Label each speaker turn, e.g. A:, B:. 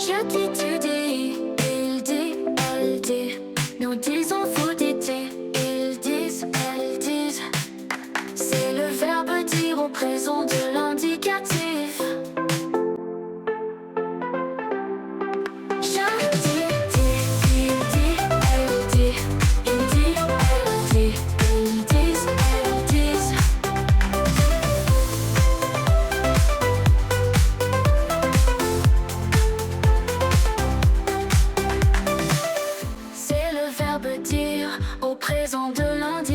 A: Je dis, tu dis, il dit, elle dit. Nous disons vous dites, ils disent, elles disent. C'est le verbe dire au présent de l'indicatif. Je dis, il dit, elle dit. Il dit, elle dit. Ils disent, elles disent. C'est le verbe dire au présent de l'indicatif.